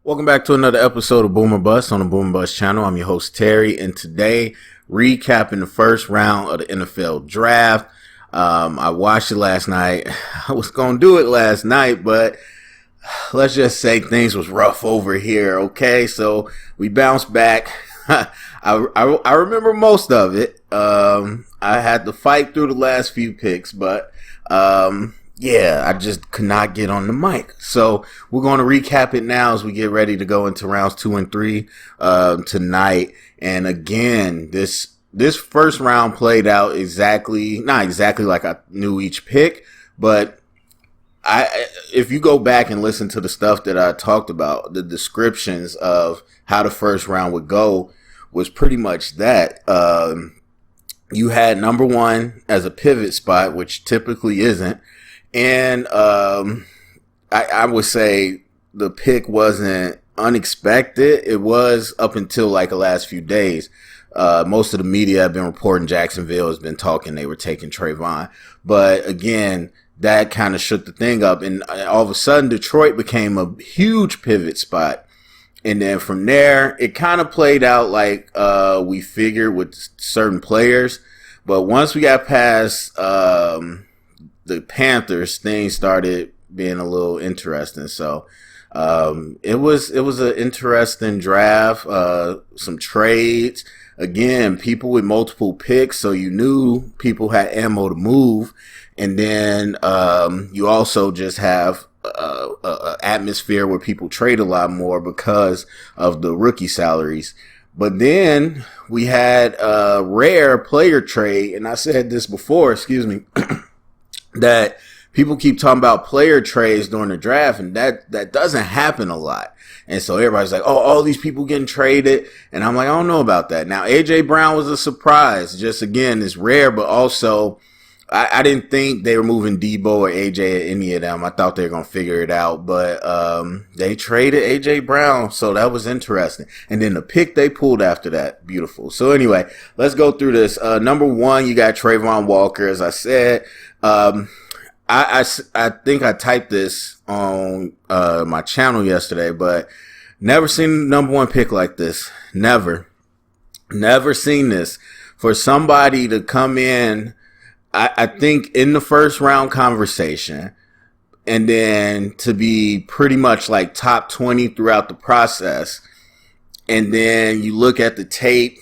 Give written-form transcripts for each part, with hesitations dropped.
Welcome back to another episode of Boomer Bust on the Boomer Bust channel. I'm your host Terry, and today recapping the first round of the NFL draft. I watched it last night. I was gonna do it last night, but let's just say things was rough over here. Okay, so we bounced back. I remember most of it. I had to fight through the last few picks, but yeah, I just could not get on the mic. So we're going to recap it now as we get ready to go into rounds 2 and 3 tonight. And again, this first round played out not exactly like I knew each pick, but if you go back and listen to the stuff that I talked about, the descriptions of how the first round would go was pretty much that. You had number 1 as a pivot spot, which typically isn't. And I would say the pick wasn't unexpected. It was up until like the last few days. Most of the media have been reporting Jacksonville has been talking they were taking Trayvon. But again, that kind of shook the thing up. And all of a sudden, Detroit became a huge pivot spot. And then from there, it kind of played out like we figured with certain players. But once we got past the Panthers, things started being a little interesting. So it was an interesting draft. Some trades. Again, people with multiple picks, so you knew people had ammo to move. And then you also just have an atmosphere where people trade a lot more because of the rookie salaries. But then we had a rare player trade, and I said this before, excuse me, that people keep talking about player trades during the draft, and that doesn't happen a lot. And so everybody's like, oh, all these people getting traded. And I'm like, I don't know about that. Now, A.J. Brown was a surprise. Just, again, it's rare, but also I didn't think they were moving Debo or A.J. at any of them. I thought they were going to figure it out. But they traded A.J. Brown, so that was interesting. And then the pick they pulled after that, beautiful. So anyway, let's go through this. Number 1, you got Trayvon Walker, as I said. I think I typed this on my channel yesterday, but never seen a number 1 pick like this. Never seen this. For somebody to come in, I think in the first round conversation, and then to be pretty much like top 20 throughout the process. And then you look at the tape,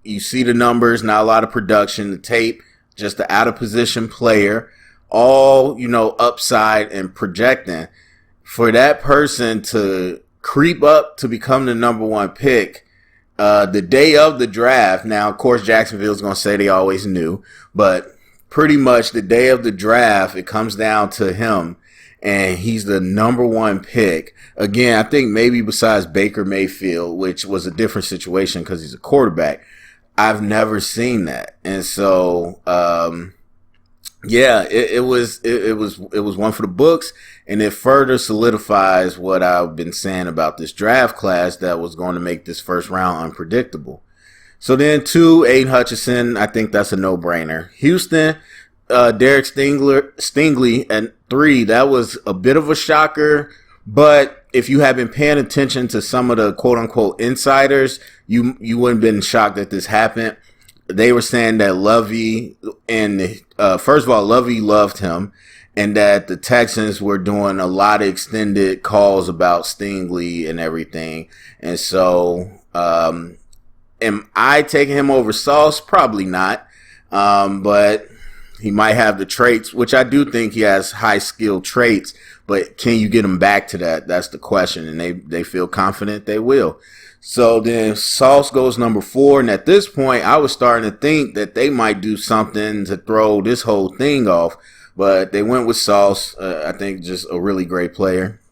you see the numbers, not a lot of production, the tape, just the out of position player, all, upside and projecting. For that person to creep up to become the number 1 pick, the day of the draft. Now, of course, Jacksonville's going to say they always knew, but pretty much the day of the draft, it comes down to him, and he's the number 1 pick. Again, I think maybe besides Baker Mayfield, which was a different situation because he's a quarterback, I've never seen that. And so, yeah, it was one for the books, and it further solidifies what I've been saying about this draft class that was going to make this first round unpredictable. So then 2, Aiden Hutchinson, I think that's a no-brainer. Houston, Derek Stingley at 3, that was a bit of a shocker, but if you had been paying attention to some of the quote-unquote insiders, you wouldn't have been shocked that this happened. They were saying that Lovey first of all, Lovey loved him, and that the Texans were doing a lot of extended calls about Stingley and everything. And so, am I taking him over Sauce? Probably not. But he might have the traits, which I do think he has high skill traits, but can you get him back to that? That's the question. And they feel confident they will. So then Sauce goes number 4. And at this point, I was starting to think that they might do something to throw this whole thing off, but they went with Sauce. I think just a really great player.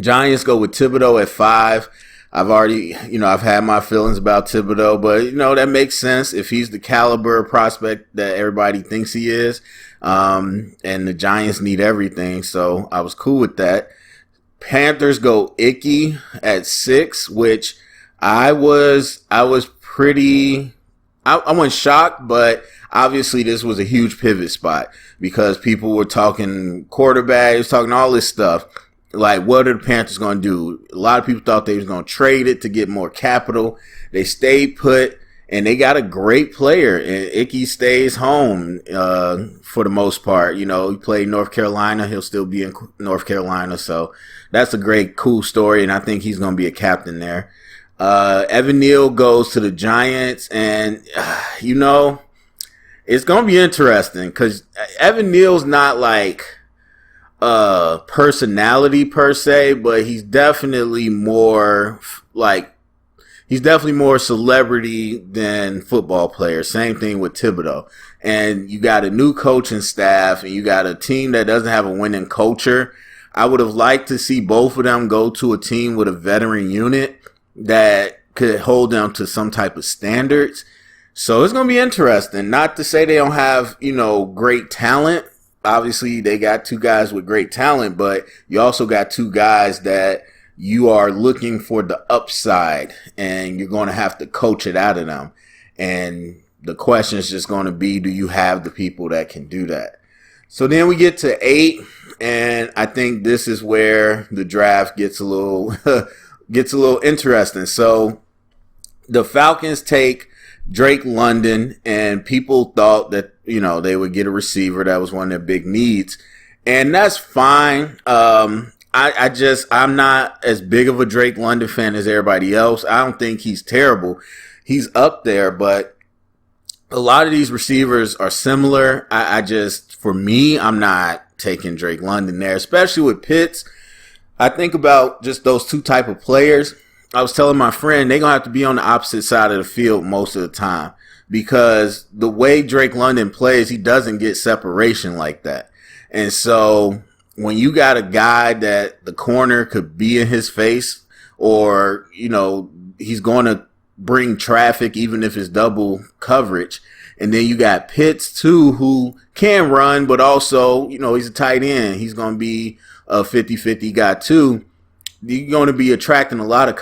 Giants go with Thibodeau at 5. I've already, I've had my feelings about Thibodeau, but, that makes sense if he's the caliber prospect that everybody thinks he is. And the Giants need everything, so I was cool with that. Panthers go Icky at 6, which I wasn't shocked, but obviously this was a huge pivot spot because people were talking quarterbacks, talking all this stuff. Like, what are the Panthers going to do? A lot of people thought they was going to trade it to get more capital. They stayed put, and they got a great player. And Icky stays home for the most part. You know, he played North Carolina. He'll still be in North Carolina. So that's a great, cool story, and I think he's going to be a captain there. Evan Neal goes to the Giants, and, you know, it's going to be interesting because Evan Neal's not like personality per se, but he's definitely more celebrity than football player. Same thing with Thibodeau. And you got a new coaching staff, and you got a team that doesn't have a winning culture. I would have liked to see both of them go to a team with a veteran unit that could hold them to some type of standards. So it's going to be interesting. Not to say they don't have, you know, great talent. Obviously, they got two guys with great talent, but you also got two guys that you are looking for the upside, and you're going to have to coach it out of them. And the question is just going to be, do you have the people that can do that? So then we get to 8, and I think this is where the draft gets a little interesting. So the Falcons take Drake London, and people thought that, you know, they would get a receiver. That was one of their big needs, and that's fine. I'm not as big of a Drake London fan as everybody else. I don't think he's terrible. He's up there, but a lot of these receivers are similar. For me, I'm not taking Drake London there, especially with Pitts. I think about just those two type of players. I was telling my friend they're going to have to be on the opposite side of the field most of the time, because the way Drake London plays, he doesn't get separation like that. And so when you got a guy that the corner could be in his face, or, you know, he's going to bring traffic even if it's double coverage. And then you got Pitts too, who can run, but also, you know, he's a tight end. He's going to be a 50-50 guy too. You're going to be attracting a lot of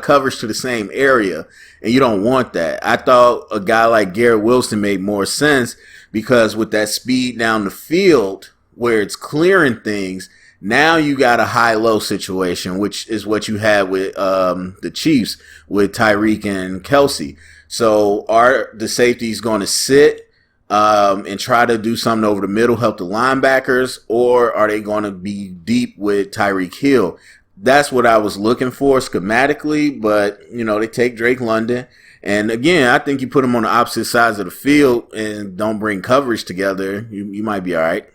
coverage to the same area, and you don't want that. I thought a guy like Garrett Wilson made more sense, because with that speed down the field where it's clearing things, now you got a high-low situation, which is what you had with the Chiefs with Tyreek and Kelsey. So are the safeties going to sit and try to do something over the middle, help the linebackers, or are they going to be deep with Tyreek Hill? That's what I was looking for schematically, but, you know, they take Drake London. And again, I think you put them on the opposite sides of the field and don't bring coverage together, you might be all right.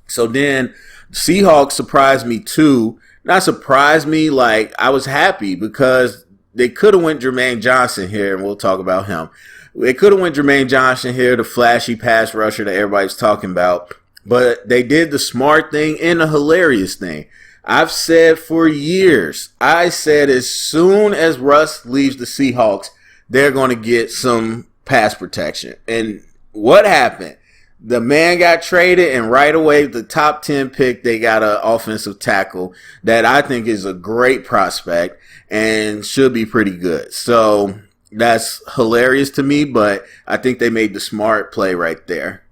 So then Seahawks surprised me too. Not surprised me, like I was happy, because they could have went Jermaine Johnson here, and we'll talk about him. They could have went Jermaine Johnson here, the flashy pass rusher that everybody's talking about. But they did the smart thing and the hilarious thing. I've said for years, I said as soon as Russ leaves the Seahawks, they're going to get some pass protection. And what happened? The man got traded, and right away, the top 10 pick, they got an offensive tackle that I think is a great prospect and should be pretty good. So that's hilarious to me, but I think they made the smart play right there.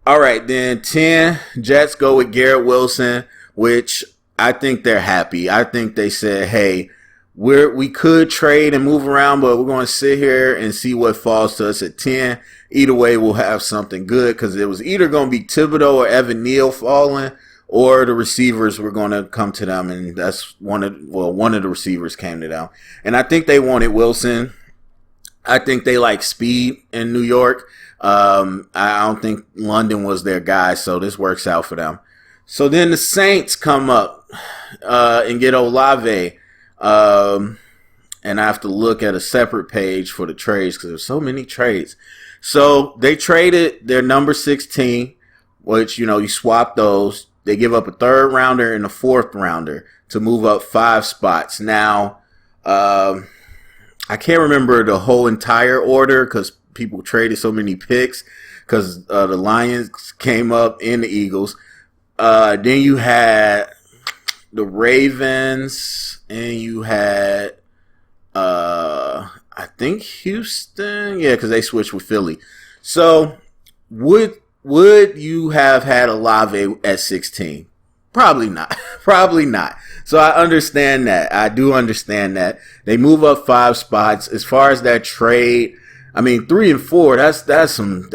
All right, then 10, Jets go with Garrett Wilson, which I think they're happy. I think they said, hey, we could trade and move around, but we're going to sit here and see what falls to us at 10. Either way, we'll have something good, because it was either going to be Thibodeau or Evan Neal falling, or the receivers were going to come to them, and that's one of the receivers came to them. And I think they wanted Wilson. I think they like speed in New York. I don't think London was their guy, so this works out for them. So then the Saints come up and get Olave. And I have to look at a separate page for the trades, because there's so many trades. So they traded their number 16, which, you know, you swap those. They give up a 3rd rounder and a 4th rounder to move up 5 spots. Now, I can't remember the whole entire order, because people traded so many picks, because the Lions came up and the Eagles. Then you had the Ravens, and you had I think Houston, yeah, because they switched with Philly. So would you have had Olave at 16? Probably not. Probably not. So I understand that. I do understand that. They move up 5 spots. As far as that trade, I mean, 3 and 4, that's some,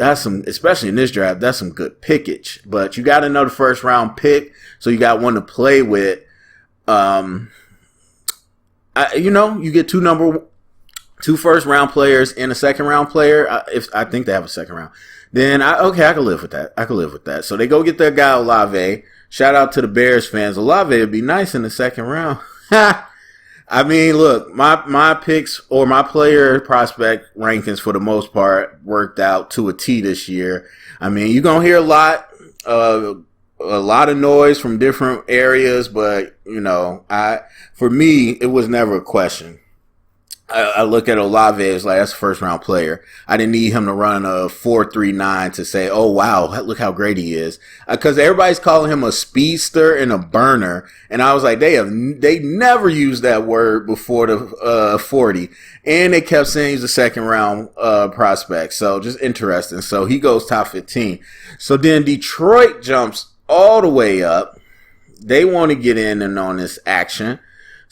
especially in this draft, that's some good pickage. But you got another first round pick, so you got one to play with. You get two first round players and a second round player. If I think they have a second round, then I can live with that. So they go get their guy Olave. Shout out to the Bears fans. Olave would be nice in the second round. I mean, look, my picks or my player prospect rankings for the most part worked out to a T this year. I mean, you're gonna hear a lot of noise from different areas, but for me, it was never a question. I look at Olave as like, that's a first round player. I didn't need him to run a 4.39 to say, oh wow, look how great he is. Cause everybody's calling him a speedster and a burner. And I was like, they never used that word before the 40. And they kept saying he's a second round prospect. So just interesting. So he goes top 15. So then Detroit jumps all the way up. They want to get in and on this action.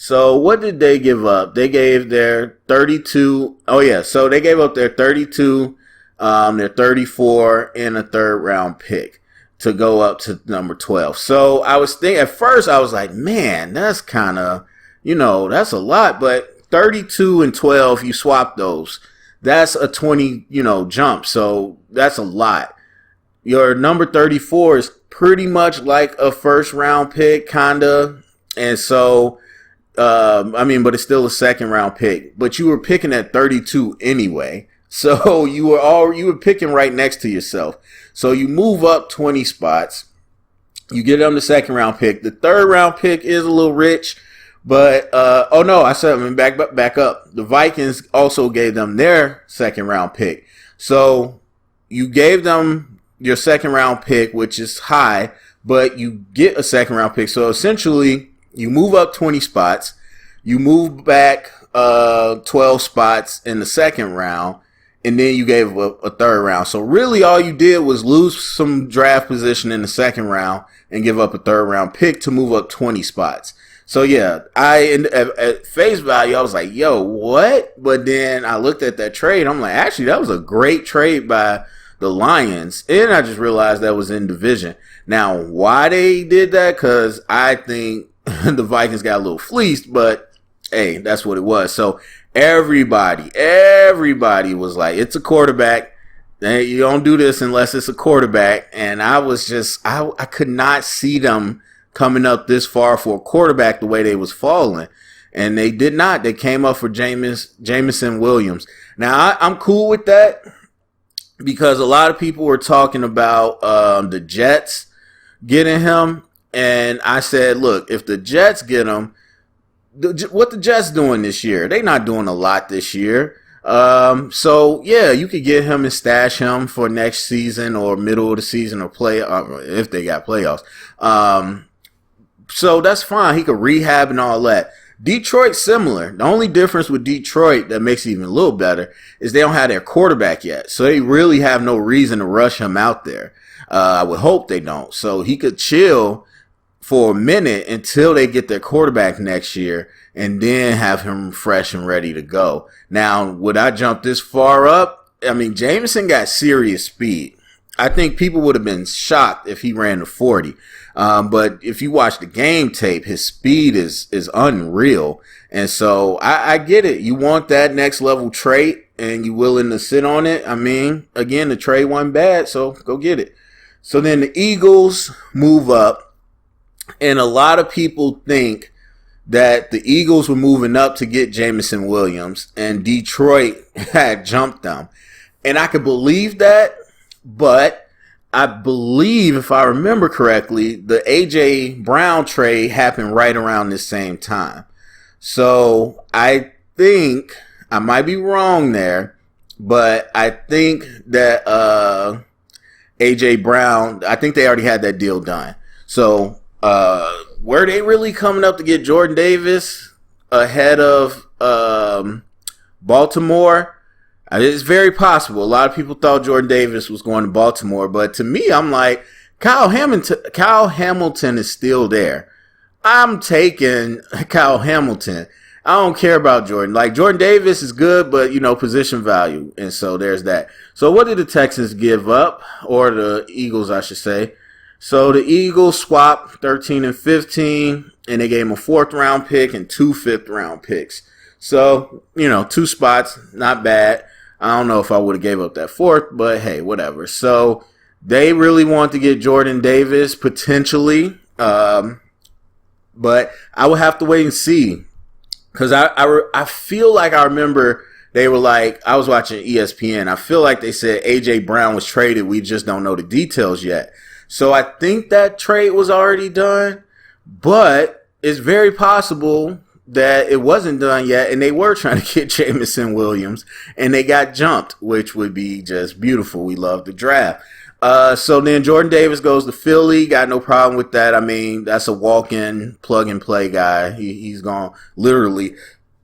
So what did they give up? They gave their 32. Oh yeah. So they gave up their 32, their 34 and a third round pick to go up to number 12. So I was thinking at first, I was like, man, that's kind of, that's a lot, but 32 and 12, you swap those. That's a 20, jump. So that's a lot. Your number 34 is pretty much like a first round pick, kinda. And so, but it's still a second round pick. But you were picking at 32 anyway. So you were picking right next to yourself. So you move up 20 spots. You get them the second round pick. The third round pick is a little rich. But back up. The Vikings also gave them their second round pick. So you gave them your second round pick, which is high, but you get a second round pick. So essentially, you move up 20 spots. You move back 12 spots in the second round, and then you gave a third round. So really all you did was lose some draft position in the second round and give up a third round pick to move up 20 spots. So yeah, at face value, I was like, yo, what? But then I looked at that trade. I'm like, actually, that was a great trade by the Lions. And I just realized that was in division. Now, why they did that? Because I think the Vikings got a little fleeced, but hey, that's what it was. So everybody was like, it's a quarterback. You don't do this unless it's a quarterback. And I was just, I could not see them coming up this far for a quarterback the way they was falling. And they did not. They came up for Jameson Williams. Now, I'm cool with that because a lot of people were talking about the Jets getting him. And I said, look, if the Jets get him, what the Jets doing this year? They not doing a lot this year. So yeah, you could get him and stash him for next season or middle of the season or if they got playoffs. So that's fine. He could rehab and all that. Detroit, similar. The only difference with Detroit that makes it even a little better is they don't have their quarterback yet. So they really have no reason to rush him out there. I would hope they don't. So he could chill for a minute until they get their quarterback next year and then have him fresh and ready to go. Now, would I jump this far up? I mean, Jameson got serious speed. I think people would have been shocked if he ran the 40. But if you watch the game tape, his speed is unreal. And so I get it. You want that next level trait and you willing to sit on it. I mean, again, the trade wasn't bad, so go get it. So then the Eagles move up, and a lot of people think that the Eagles were moving up to get Jameson Williams and Detroit had jumped them. And I could believe that, but I believe, if I remember correctly, the A.J. Brown trade happened right around the same time. So I think, I might be wrong there, but I think that A.J. Brown, I think they already had that deal done. So were they really coming up to get Jordan Davis ahead of Baltimore? It's very possible. A lot of people thought Jordan Davis was going to Baltimore, but to me, I'm like, Kyle Hamilton is still there. I'm taking Kyle Hamilton. I don't care about Jordan. Like, Jordan Davis is good, but, position value. And so there's that. So what did the Texans give up? Or the Eagles, I should say. So the Eagles swapped 13 and 15, and they gave him a 4th-round pick and 2 5th-round picks. So, 2 spots, not bad. I don't know if I would have gave up that 4th, but hey, whatever. So they really want to get Jordan Davis, potentially. But I will have to wait and see. Because I feel like I remember they were like, I was watching ESPN. I feel like they said A.J. Brown was traded. We just don't know the details yet. So I think that trade was already done. But it's very possible that it wasn't done yet. And they were trying to get Jameson Williams. And they got jumped, which would be just beautiful. We love the draft. So then Jordan Davis goes to Philly. Got no problem with that. I mean, that's a walk-in, plug-and-play guy. He's going to literally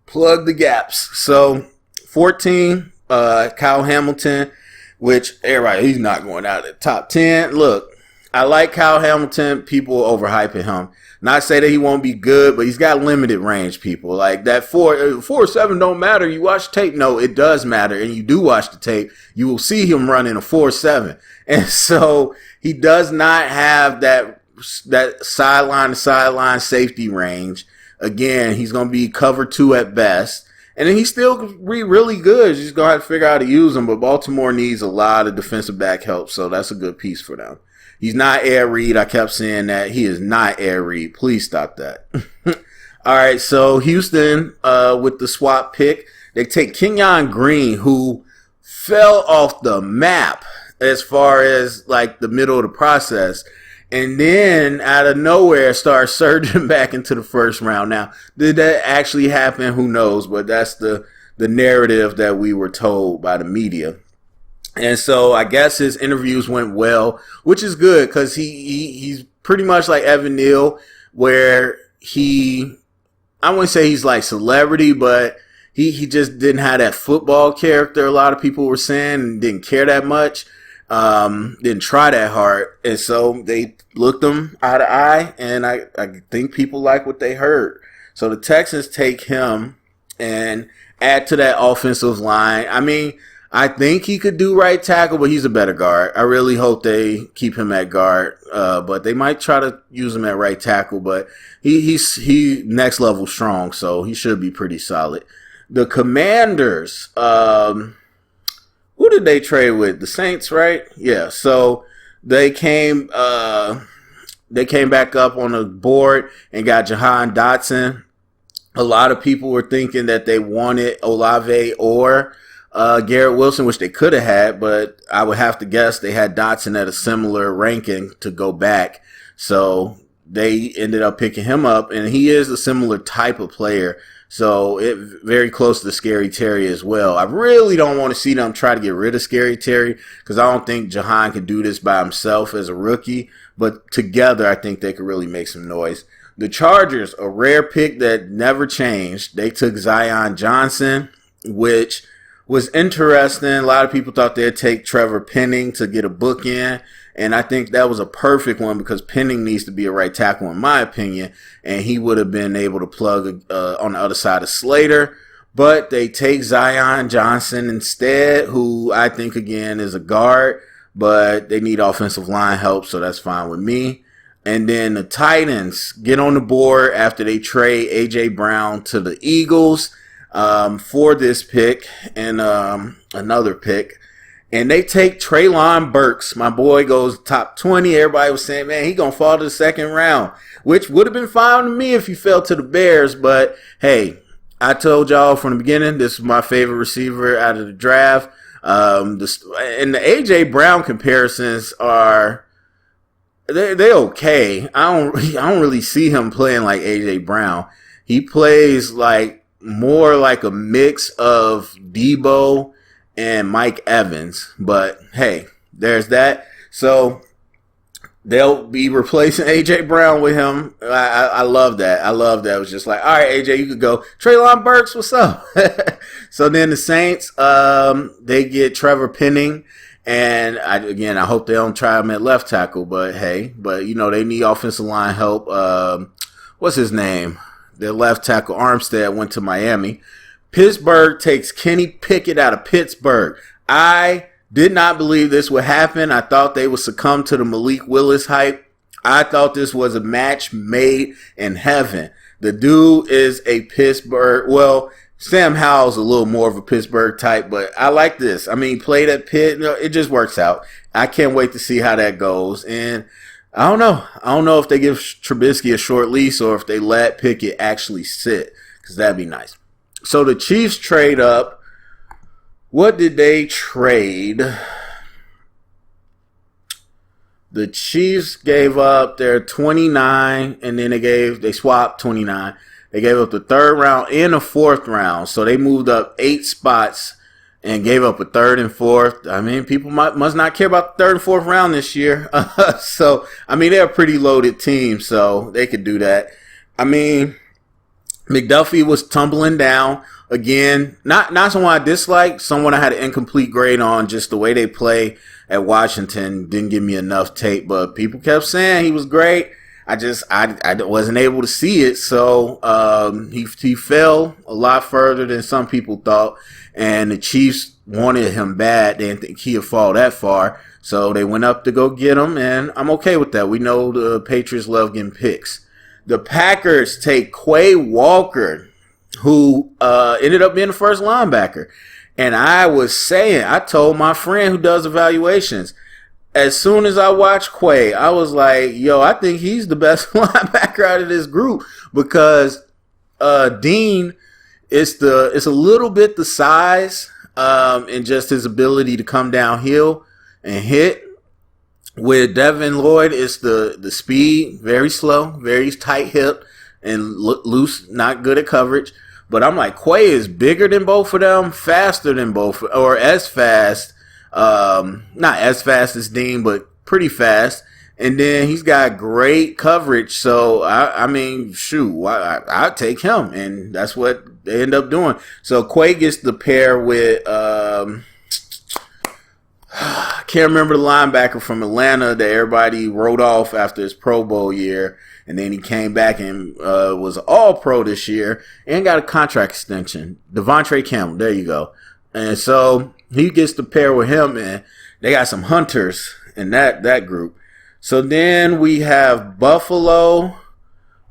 plug the gaps. So 14, Kyle Hamilton, which everybody, he's not going out of the top 10. Look, I like Kyle Hamilton. People overhyping him. Not say that he won't be good, but he's got limited range, people. Like that 4.7 don't matter. You watch tape. No, it does matter. And you do watch the tape. You will see him running a 4.7. And so he does not have that sideline to sideline safety range. Again, he's going to be cover 2 at best. And then he's still be really good. You're just going to have to figure out how to use him. But Baltimore needs a lot of defensive back help. So that's a good piece for them. He's not Air Reed. I kept saying that. He is not Air Reed. Please stop that. All right, so Houston with the swap pick. They take Kenyon Green, who fell off the map as far as like the middle of the process. And then out of nowhere starts surging back into the 1st round. Now, did that actually happen? Who knows? But that's the narrative that we were told by the media. And so I guess his interviews went well, which is good because he's pretty much like Evan Neal, where I wouldn't say he's like celebrity, but he just didn't have that football character. A lot of people were saying, and didn't care that much, didn't try that hard. And so they looked him eye to eye, and I think people like what they heard. So the Texans take him and add to that offensive line. I mean, I think he could do right tackle, but he's a better guard. I really hope they keep him at guard, but they might try to use him at right tackle. But he next level strong, so he should be pretty solid. The Commanders, who did they trade with? The Saints, right? Yeah. So they came back up on the board and got Jahan Dotson. A lot of people were thinking that they wanted Olave or Garrett Wilson, which they could have had, but I would have to guess they had Dotson at a similar ranking to go back. So they ended up picking him up, and he is a similar type of player. So it very close to Scary Terry as well. I really don't want to see them try to get rid of Scary Terry because I don't think Jahan can do this by himself as a rookie. But together, I think they could really make some noise. The Chargers, a rare pick that never changed. They took Zion Johnson, which was interesting. A lot of people thought they'd take Trevor Penning to get a book in. And I think that was a perfect one because Penning needs to be a right tackle, in my opinion. And he would have been able to plug on the other side of Slater. But they take Zion Johnson instead, who I think, again, is a guard. But they need offensive line help, so that's fine with me. And then the Titans get on the board after they trade A.J. Brown to the Eagles for this pick and another pick. And they take Treylon Burks. My boy goes top 20. Everybody was saying, man, he going to fall to the 2nd round, which would have been fine to me if he fell to the Bears. But, hey, I told y'all from the beginning, this is my favorite receiver out of the draft. And the A.J. Brown comparisons are they okay. I don't really see him playing like A.J. Brown. He plays like more like a mix of Debo and Mike Evans. But, hey, there's that. So they'll be replacing A.J. Brown with him. I love that. I love that. It was just like, all right, A.J., you could go. Treylon Burks, what's up? So then the Saints, they get Trevor Penning. And I hope they don't try him at left tackle. But hey, they need offensive line help. What's his name? Their left tackle Armstead went to Miami. Pittsburgh takes Kenny Pickett out of Pittsburgh. I did not believe this would happen. I thought they would succumb to the Malik Willis hype. I thought this was a match made in heaven. The dude is a Pittsburgh. Well, Sam Howell's a little more of a Pittsburgh type, but I like this. I mean, played at Pitt. It just works out. I can't wait to see how that goes. And I don't know. I don't know if they give Trubisky a short lease or if they let Pickett actually sit, because that'd be nice. So the Chiefs trade up. What did they trade? The Chiefs gave up their 29, and then they swapped 29. They gave up the third round and the fourth round. So they moved up 8 spots and gave up a third and fourth. I mean, people must not care about the third and fourth round this year. So, I mean, they're a pretty loaded team, so they could do that. I mean, McDuffie was tumbling down. Again, not someone I dislike, someone I had an incomplete grade on, just the way they play at Washington didn't give me enough tape, but people kept saying he was great. I wasn't able to see it, so he fell a lot further than some people thought, and the Chiefs wanted him bad. They didn't think he'd fall that far, so they went up to go get him, and I'm okay with that. We know the Patriots love getting picks. The Packers take Quay Walker, who ended up being the first linebacker. And I told my friend who does evaluations, as soon as I watched Quay, I was like, yo, I think he's the best linebacker out of this group, because Dean, it's a little bit the size and just his ability to come downhill and hit. With Devin Lloyd, it's the speed, very slow, very tight hip, and loose, not good at coverage. But I'm like, Quay is bigger than both of them, faster than both, or as fast. Not as fast as Dean, but pretty fast. And then he's got great coverage. So, I mean, shoot, I'd take him. And that's what they end up doing. So, Quay gets the pair with, I can't remember the linebacker from Atlanta that everybody wrote off after his Pro Bowl year. And then he came back and was all-pro this year and got a contract extension. Devontae Campbell, there you go. And so he gets to pair with him, and they got some hunters in that group. So then we have Buffalo,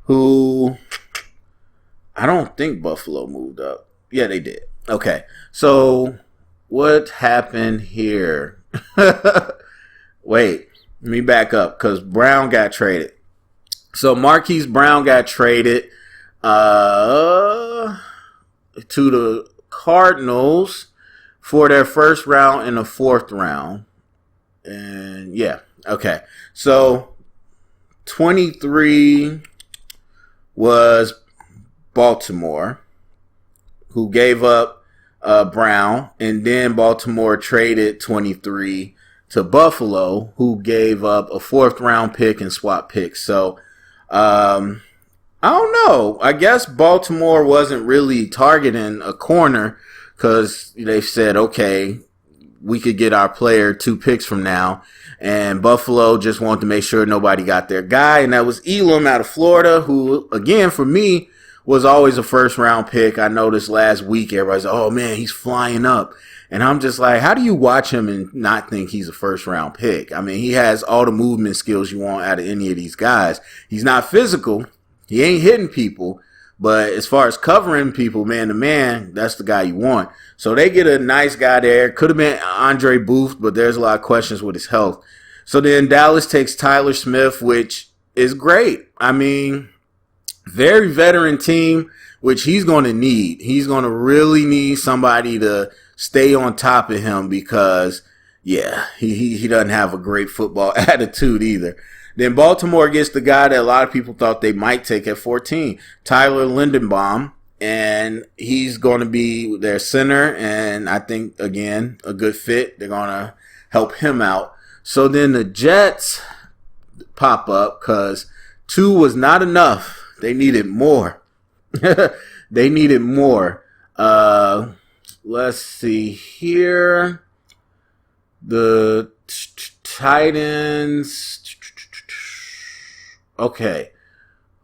who I don't think Buffalo moved up. Yeah, they did. Okay, so what happened here? Wait, let me back up, because Brown got traded. So Marquise Brown got traded to the Cardinals for their first round and the fourth round. And yeah, okay. So 23 was Baltimore, who gave up Brown, and then Baltimore traded 23 to Buffalo, who gave up a fourth round pick and swap picks. So I don't know. I guess Baltimore wasn't really targeting a corner, because they said, okay, we could get our player 2 picks from now. And Buffalo just wanted to make sure nobody got their guy. And that was Elam out of Florida, who, again, for me, was always a first-round pick. I noticed last week, everybody's like, oh, man, he's flying up. And I'm just like, how do you watch him and not think he's a first-round pick? I mean, he has all the movement skills you want out of any of these guys. He's not physical. He ain't hitting people. But as far as covering people man-to-man, that's the guy you want. So they get a nice guy there. Could have been Andre Booth, but there's a lot of questions with his health. So then Dallas takes Tyler Smith, which is great. I mean, very veteran team, which he's going to need. He's going to really need somebody to stay on top of him, because, yeah, he doesn't have a great football attitude either. Then Baltimore gets the guy that a lot of people thought they might take at 14, Tyler Lindenbaum, and he's going to be their center, and I think, again, a good fit. They're going to help him out. So then the Jets pop up, because 2 was not enough. They needed more. They needed more. Let's see here. The Titans. Okay.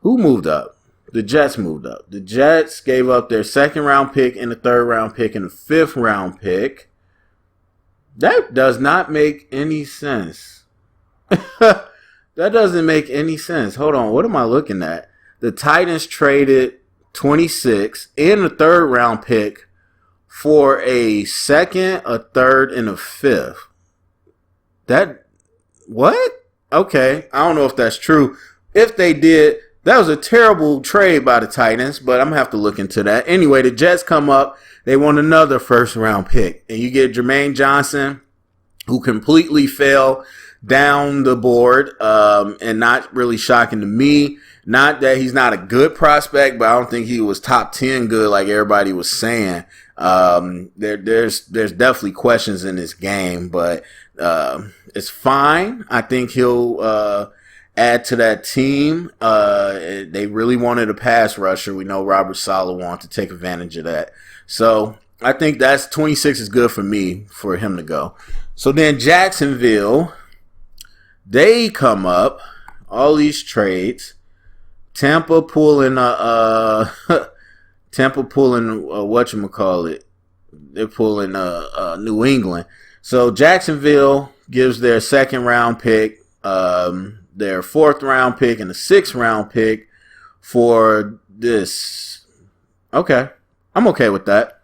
Who moved up? The Jets moved up. The Jets gave up their second round pick and the third round pick and the fifth round pick. That does not make any sense. That doesn't make any sense. Hold on. What am I looking at? The Titans traded 26 and the third round pick for a second, a third, and a fifth. What? Okay. I don't know if that's true. If they did, that was a terrible trade by the Titans, but I'm going to have to look into that. Anyway, the Jets come up. They want another first round pick. And you get Jermaine Johnson, who completely fell down the board, and not really shocking to me. Not that he's not a good prospect, but I don't think he was top 10 good like everybody was saying. There's definitely questions in this game, but it's fine. I think he'll add to that team. They really wanted a pass rusher. We know Robert Saleh wanted to take advantage of that. So I think that's 26 is good for me for him to go. So then Jacksonville, they come up, all these trades. Tampa pulling whatchamacallit. They're pulling New England. So Jacksonville gives their second round pick, their fourth round pick, and the sixth round pick for this. Okay. I'm okay with that.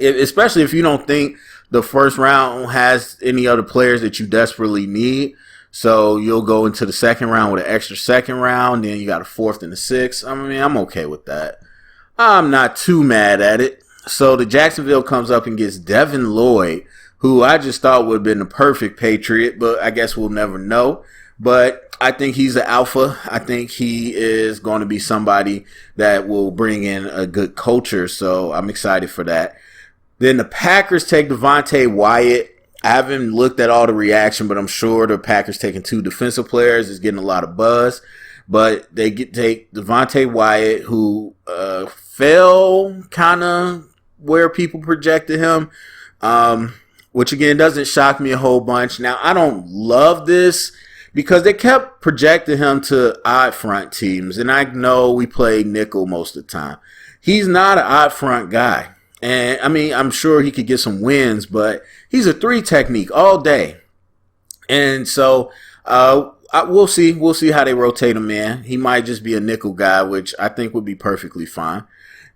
Especially if you don't think the first round has any other players that you desperately need. So you'll go into the second round with an extra second round. Then you got a fourth and a sixth. I mean, I'm okay with that. I'm not too mad at it. So the Jacksonville comes up and gets Devin Lloyd, who I just thought would have been the perfect Patriot, but I guess we'll never know. But I think he's an alpha. I think he is going to be somebody that will bring in a good culture. So I'm excited for that. Then the Packers take Devontae Wyatt. I haven't looked at all the reaction, but I'm sure the Packers taking two defensive players is getting a lot of buzz. But they take Devontae Wyatt, who fell kind of where people projected him, which again doesn't shock me a whole bunch. Now, I don't love this because they kept projecting him to odd front teams, and I know we play nickel most of the time. He's not an odd front guy. And, I mean, I'm sure he could get some wins, but he's a 3 technique all day. And so we'll see. We'll see how they rotate him in. He might just be a nickel guy, which I think would be perfectly fine.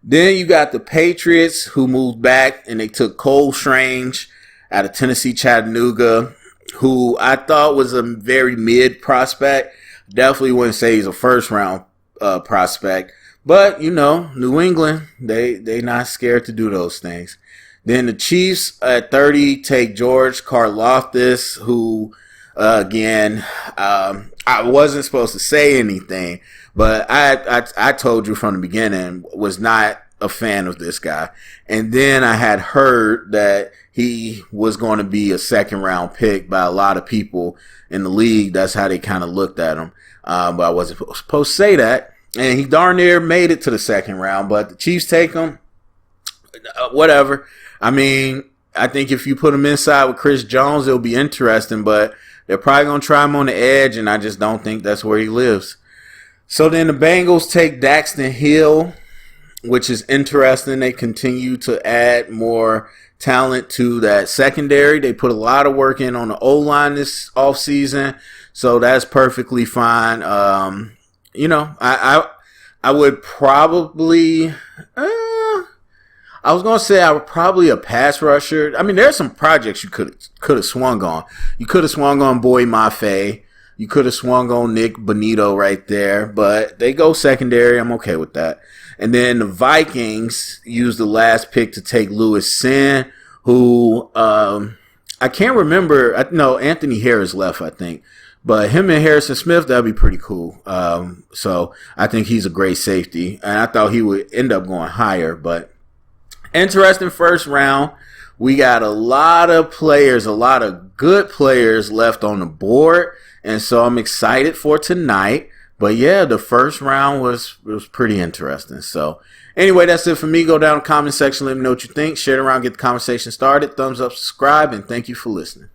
Then you got the Patriots, who moved back, and they took Cole Strange out of Tennessee Chattanooga, who I thought was a very mid prospect. Definitely wouldn't say he's a first-round prospect. But, you know, New England, they not scared to do those things. Then the Chiefs at 30 take George Karlaftis, who, again, I wasn't supposed to say anything, but I told you from the beginning, was not a fan of this guy. And then I had heard that he was going to be a second-round pick by a lot of people in the league. That's how they kind of looked at him. But I wasn't supposed to say that. And he darn near made it to the second round, but the Chiefs take him. Whatever. I mean, I think if you put him inside with Chris Jones, it'll be interesting, but they're probably going to try him on the edge, and I just don't think that's where he lives. So then the Bengals take Daxton Hill, which is interesting. They continue to add more talent to that secondary. They put a lot of work in on the O-line this offseason, so that's perfectly fine. You know, I would probably, I was going to say I would probably a pass rusher. I mean, there's some projects you could have swung on. You could have swung on Boy Mafe. You could have swung on Nick Bonito right there, but they go secondary. I'm okay with that. And then the Vikings used the last pick to take Lewis Sin, who, I can't remember. No, Anthony Harris left, I think. But him and Harrison Smith, that'd be pretty cool. So I think he's a great safety. And I thought he would end up going higher. But interesting first round. We got a lot of players, a lot of good players left on the board. And so I'm excited for tonight. But yeah, the first round was pretty interesting. So anyway, that's it for me. Go down to the comment section. Let me know what you think. Share it around. Get the conversation started. Thumbs up, subscribe. And thank you for listening.